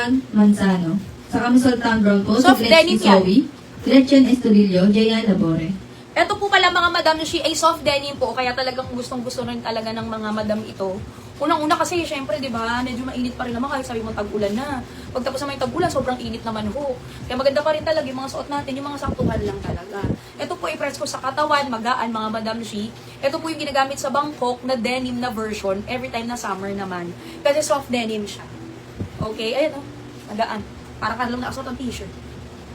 Juan Manzano. Sa camisole tan brown po, Soft si denim Gretchen Zoe, Gretchen Estudillo, Jayan Labore. Ito po pala mga madam, she ay soft denim po, kaya talagang gustong-gusto rin talaga ng mga madam ito. Unang-una kasi, syempre, di ba, medyo mainit pa rin naman kahit sabi mo tag-ulan na. Pagtapos na may tag-ulan, sobrang init naman ho. Kaya maganda pa rin talaga yung mga suot natin, yung mga saktuhan lang talaga. Ito po i-press ko sa katawan, magaan, mga madam she. Ito po yung ginagamit sa Bangkok na denim na version, every time na summer naman. Kasi soft denim siya. Okay, ayan o, magaan. Parang ka lang nakasuot ang t-shirt.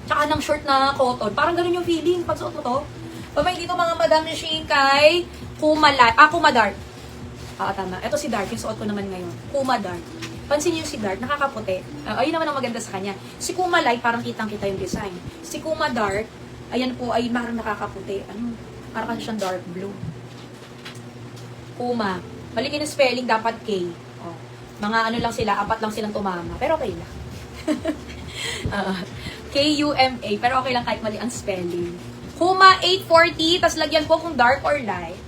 Tsaka ng short na cotton. Parang ganun yung feeling pag suot mo to. Pamay dito mga madam she kay Kumadart. Tama. Ito si Dark, yung suot ko naman ngayon. Kumadart. Pansin niyo si Dark, nakakaputi. Ayun naman ang maganda sa kanya. Si Kumalay, parang kitang-kita yung design. Si Kumadart, ayan po, ay parang nakakaputi. Parang kasi siyang dark blue. Kuma. Mali yung spelling, dapat K. Mga ano lang sila, 4 lang silang tumama. Pero okay lang. K-U-M-A. Pero okay lang kahit mali ang spelling. Kuma 840, tas lagyan po kung dark or light.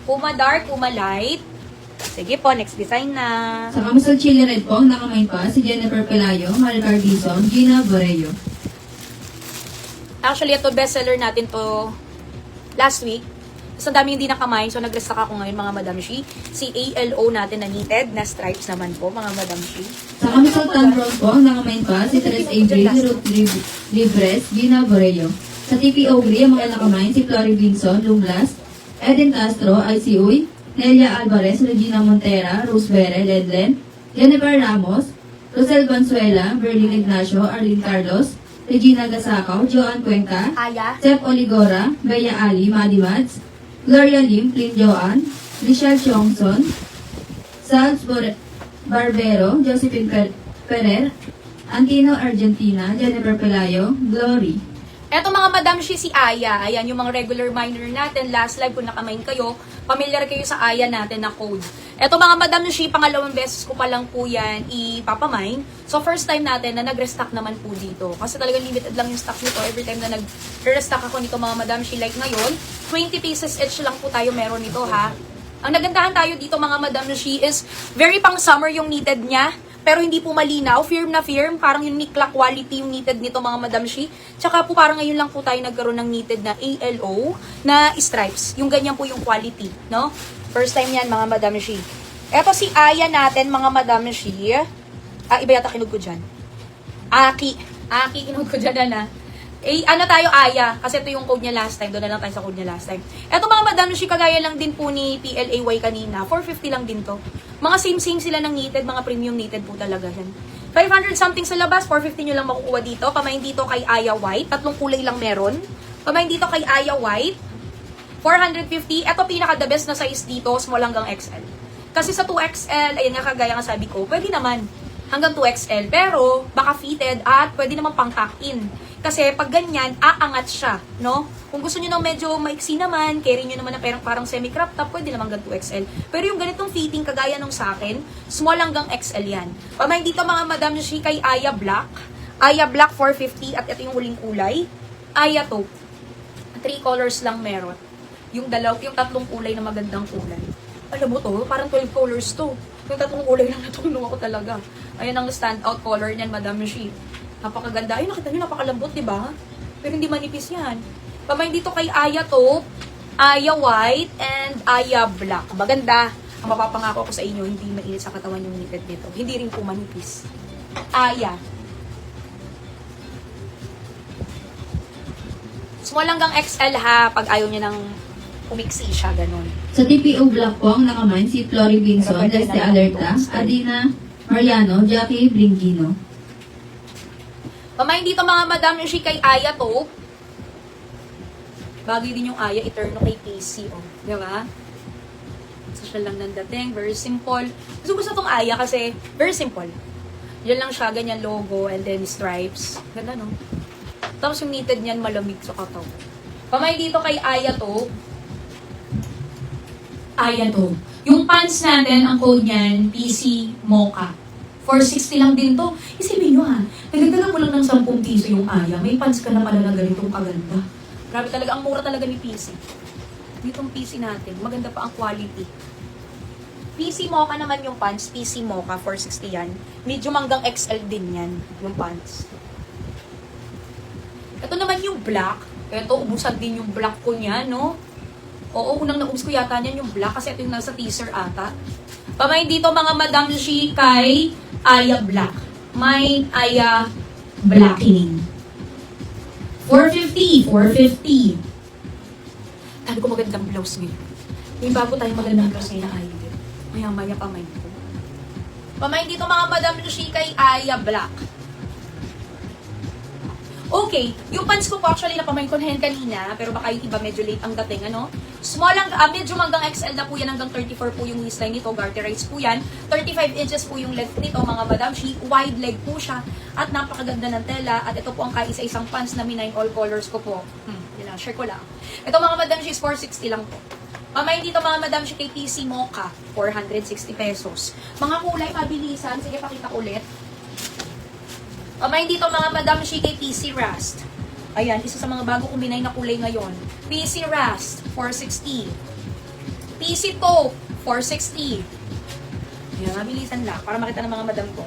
Kuma dark, Kuma light. Sige po, next design na. Sa camisole chili red po, ang nakamain pa si Jennifer Pelayo, Maricar Dizon, Gina Borello. Actually, ito bestseller natin to last week. Tapos ang dami hindi nakamain, so nag-restock ako ngayon mga Madam Shi. Si ALO natin na knitted, na stripes naman po mga Madam Shi. Sa camisole tan brown po, ang nakamain pa si Tres April, Ruth Libres, Gina Borello. Sa TPO Gray, ang mga nakamain si Flory Binson, Lunglas, Eden Castro, IC Uy, Nelia Alvarez, Regina Montera, Rose Bere, Ledlen, Jennifer Ramos, Rosel Banzuela, Berlin Ignacio, Arlene Carlos, Regina Gasacaw, Joan Cuenca, Aya. Sep Oligora, Bea Ali, Madi Mads, Gloria Lim, Plin Joan, Michelle Chongson, Salz Barbero, Josephine Ferrer, Antino Argentina, Jennifer Pelayo, Glory. Eto mga Madam Shi, si Aya. Ayan, yung mga regular miner natin. Last live, kung nakamain kayo, familiar kayo sa Aya natin na code. Eto mga Madam Shi, pangalawang beses ko pa lang po yan ipapamine. So, first time natin na nag-restock naman po dito. Kasi talagang limited lang yung stock nito. Every time na nag-restock ako nito mga Madam Shi, like ngayon, 20 pieces each lang po tayo meron nito ha. Ang nagandahan tayo dito mga Madam Shi is very pang summer yung knitted niya. Pero hindi po malinaw, firm na firm, parang unique quality yung knitted nito mga Madam Shi. Tsaka po parang ngayon lang po tayo nagkaroon ng knitted na ALO na stripes. Yung ganyan po yung quality, no? First time yan mga Madam Shi. Eto si Aya natin mga Madam Shi. Iba yata kinog ko dyan. Aki kinog ko dyan na. Ano tayo Aya? Kasi ito yung code niya last time. Doon na lang tayo sa code niya last time. Eto mga Madam Shi, kagaya lang din po ni PLAY kanina. 450 lang din to. Mga same sila ng knitted, mga premium knitted po talaga yan. 500 something sa labas, 450 nyo lang makukuha dito. Pamain dito kay Aya White, 3 kulay lang meron. Pamain dito kay Aya White, 450. Ito pinaka the best na size dito, small hanggang XL. Kasi sa 2XL, ayan nga kagaya nga sabi ko, pwede naman hanggang 2XL. Pero baka fitted at pwede naman pang tuck-in. Kasi pag ganyan, aangat siya, no? Kung gusto niyo ng medyo maiksi naman, carry niyo naman na parang semi-crop top, pwede naman hanggang 2XL. Pero yung ganitong fitting, kagaya nung sa akin, small hanggang XL yan. Pamain dito mga Madam Shi kay Aya Black. Aya Black 450 at ito yung huling kulay. Aya to. 3 colors lang meron. Yung 3 kulay na magandang kulay. Alam mo to, parang 12 colors to. Yung 3 kulay lang natulong ako talaga. Ayan ang standout color niyan, Madam Shi. Napakaganda. Ay, nakita nyo, napakalambot, diba? Pero hindi manipis yan. Pamain dito kay Aya Taupe, Aya White, and Aya Black. Maganda. Ang mapapangako ko sa inyo, hindi mainit sa katawan yung knitted nito. Hindi rin po manipis. Aya. Small hanggang XL ha, pag ayaw nyo ng umiksi siya, ganun. Sa TPO Black po, ang nakamain si Flory Binson, Deste Alerta, Adina Mariano, Jackie Bringino. Pamain dito mga Madam Shi kay Aya Taupe. Bagay din yung Aya, Eterno kay PC, oh. Di ba? Social lang ng dating, very simple. Gusto tong Aya kasi very simple. Yan lang siya, ganyan logo, and then stripes. Ganda, no? Tapos yung knitted niyan, malamig sa kataw. Pamain dito kay Aya Taupe. Aya Taupe. Yung pants natin, ang code niyan, PC Mocha. 460 lang din to. Isipin nyo ha, nagdagdagan mo lang ng 10 piso yung Aya, may pants ka na pala na ganitong kaganda. Grabe talaga, ang mura talaga ni PC. Ditong PC natin, maganda pa ang quality. PC Mocha naman yung pants. PC Mocha, 460 yan. Medium hanggang XL din yan, yung pants. Ito naman yung black. Ito, ubusan din yung black ko niya, no? Oo, unang naubos ko yata niyan yung black kasi ito yung nasa teaser ata. Pamain dito mga Madam Shi kay Aya Black. Mine Aya Blacking. 450. Sabi ko magandang blouse ngayon. May bago tayo magandang blouse ngayon na Aya. Maya-maya pamain ko. Pamain dito mga Madam Shi kay Aya Black. Okay, yung pants ko po actually napamain ko na yan kanina, pero baka yung iba medyo late ang dating, ano? Small lang, medyo hanggang XL na po yan, hanggang 34 po yung waistline nito, garterized po yan. 35 inches po yung length nito, mga Madam Shi, wide leg po siya, at napakaganda ng tela, at ito po ang kaisa-isang pants na minine all colors ko po. Yun lang, share ko lang. Ito mga Madam Shi is 460 lang po. Pamain dito mga Madam Shi kay PC Mocha, 460 pesos. Mga kulay, mabilisan, sige pakita ko ulit. Pamain dito mga Madam Shi kay PC Rust. Ayan, isa sa mga bago kuminay na kulay ngayon. PC Rust, 460. PC Taupe, 460. Ayan, mabilisan lang para makita ng mga madam ko.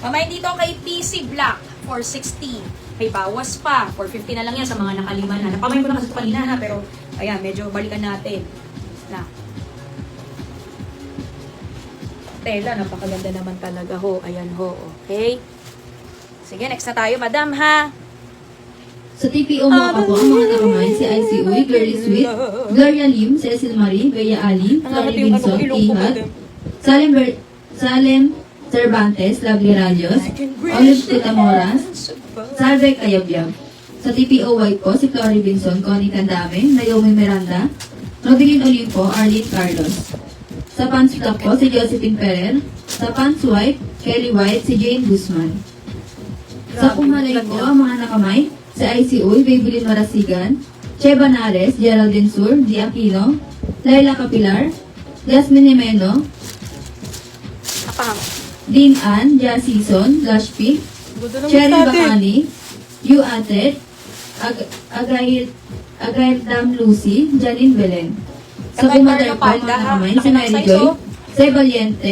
Pamain dito kay PC Black, 460. May bawas pa, 450 na lang yan sa mga nakalima na. Napamain ko na kasi ito kanina ha, pero ayan, medyo balikan natin. Na. Tela, napakaganda naman talaga ho. Ayan ho, okay. Sige, next na tayo, madam, ha? Sa TPO Mocha po, ang mga nakamay si IC Uy, Girly Sweet, Gloria Lim, Cecil Marie, Bea Ali, Flori Binson, Ihat, Salem Cervantes, Lovely Rayos, Olive Tutamoras, Salve Kayabyab. Sa TPO White po, si Flori Binson, Connie Tandame, Naomi Miranda, Rodelyn Olimpo, Arlene Carlos. Sa pants black po, si Josephine Ferrer. Sa pants white, Kelly White, si Jane Guzman. Sa pumalay po, ang mga nakamay, si IC Uy, Babylin Marasigan, Che Banares, Geraldine Sur, Di Aquino, Laila Capilar, Jasmine Jimeno, Dean Ann, Jazz Season, Blush Pink, Cherry Bacani, Yu Atet, Agayrdam Lucy, Janine Belen. Sa pumalay po, ang mga nakamay, si Mary Joy, Say Valiente,